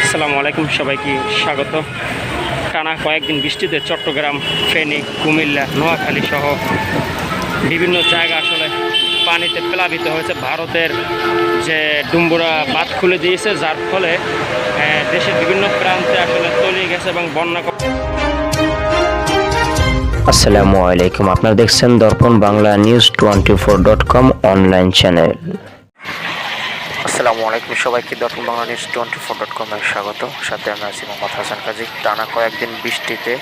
আসসালামু আলাইকুম, সবাইকে স্বাগত। টানা কয়েকদিন বৃষ্টিতে চট্টগ্রাম, ফেনী, কুমিল্লা, নোয়াখালী সহ বিভিন্ন জায়গা আসলে পানিতে প্লাবিত হয়েছে। ভারতের যে ডুম্বুরা বাঁধ খুলে দিয়েছে, যার ফলে দেশের বিভিন্ন প্রান্তে আসলে তলিয়ে গেছে এবং বন্যা। আসসালামু আলাইকুম, আপনারা দেখছেন দর্পণ Bangla news 24.com online channel. আসসালামু আলাইকুম সবাইকে, দর্পণ বাংলা নিউজ 24.com এর স্বাগত। সাথে আমি আছি মোহাম্মদ হাসান কাজী। টানা কয়েকদিন বৃষ্টিতে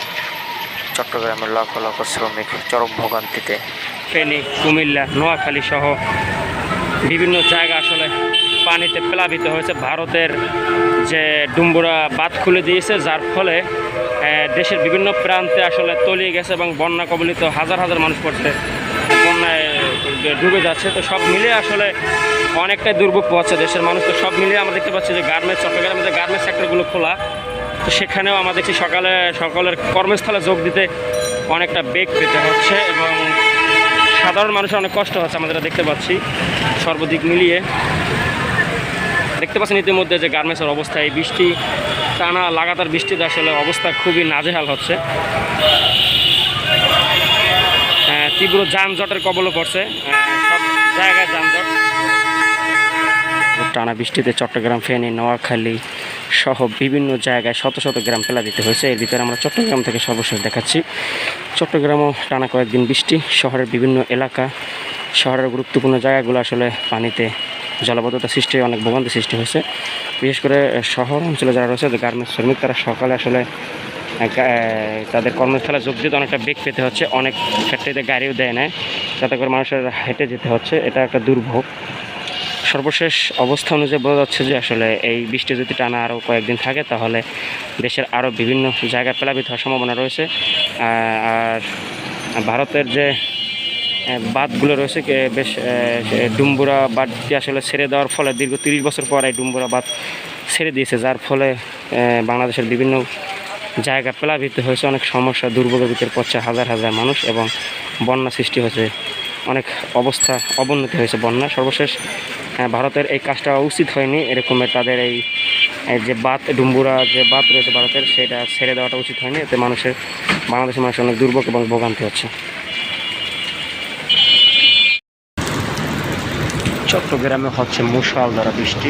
চট্টগ্রামের লক্ষ লক্ষ শ্রমিক চরম ভোগান্তিতে। ফেনী, কুমিল্লা, নোয়াখালী সহ বিভিন্ন জায়গা আসলে পানিতে প্লাবিত হয়েছে। ভারতের যে ডুম্বুরা বাঁধ খুলে দিয়েছে, যার ফলে দেশের বিভিন্ন প্রান্তে আসলে তলিয়ে গেছে এবং বন্যা কবলিত হাজার হাজার মানুষ পড়ছে, বন্যায় ডুবে যাচ্ছে। তো সব মিলিয়ে আসলে অনেকটাই দুর্ভোগ পাচ্ছে দেশের মানুষ। তো সব মিলিয়ে আমরা দেখতে পাচ্ছি যে চট্টগ্রামের যে গার্মেন্টস সেক্টরগুলো খোলা, তো সেখানেও আমরা দেখছি সকলের কর্মস্থলে যোগ দিতে অনেকটা বেগ পেতে হচ্ছে এবং সাধারণ মানুষের অনেক কষ্ট হচ্ছে। আমরা দেখতে পাচ্ছি সর্বদিক মিলিয়ে দেখতে পাচ্ছেন ইতিমধ্যে যে গার্মেন্টসের অবস্থা, এই বৃষ্টি টানা লাগাতার বৃষ্টিতে আসলে অবস্থা খুবই নাজেহাল হচ্ছে। তীব্র যানজটের কবলে পড়ছে, সব জায়গায় যানজট। টানা বৃষ্টিতে চট্টগ্রাম, ফেনী, নোয়াখালী সহ বিভিন্ন জায়গায় শত শত গ্রাম প্লাবিত হয়েছে। এর ভিতরে আমরা চট্টগ্রাম থেকে সর্বশেষ দেখাচ্ছি। চট্টগ্রামও টানা কয়েকদিন বৃষ্টি, শহরের বিভিন্ন এলাকা, শহরের গুরুত্বপূর্ণ জায়গাগুলো আসলে পানিতে জলাবদ্ধতা সৃষ্টি, অনেক ভোগান্তি সৃষ্টি হয়েছে। বিশেষ করে শহর অঞ্চলে যারা রয়েছে গার্মেন্টস শ্রমিক, তারা সকালে আসলে তাদের কর্মস্থলে যোগ দিতে অনেকটা বেগ পেতে হচ্ছে। অনেক ক্ষেত্রে গাড়িও দেয় না, যাতে করে মানুষের হেঁটে যেতে হচ্ছে। এটা একটা দুর্ভোগ। সর্বশেষ অবস্থা অনুযায়ী বোঝা যাচ্ছে যে আসলে এই বৃষ্টি যদি টানা আরও কয়েকদিন থাকে, তাহলে দেশের আরও বিভিন্ন জায়গায় প্লাবিত হওয়ার সম্ভাবনা রয়েছে। আর ভারতের যে বাঁধগুলো রয়েছে, বেশ ডুম্বুরা বাঁধটি আসলে ছেড়ে দেওয়ার ফলে দীর্ঘ 30 বছর পর এই ডুম্বুরা বাঁধ ছেড়ে দিয়েছে, যার ফলে বাংলাদেশের বিভিন্ন জায়গা প্লাবিত হয়েছে। অনেক সমস্যা, দুর্ভোগের ভিতরে পড়ছে হাজার হাজার মানুষ এবং বন্যা সৃষ্টি হয়েছে, অনেক অবস্থা অবনতি হয়েছে বন্যা। সর্বশেষ ভারতের এই কাজটা উচিত হয়নি, এরকমের তাদের এই যে ডুম্বুরা যে বাঁধ রয়েছে ভারতের, সেটা ছেড়ে দেওয়াটা উচিত হয়নি। এতে বাংলাদেশের মানুষের অনেক দুর্ভোগ এবং ভোগান্তি হচ্ছে। চট্টগ্রামে হচ্ছে মুষলধারে বৃষ্টি।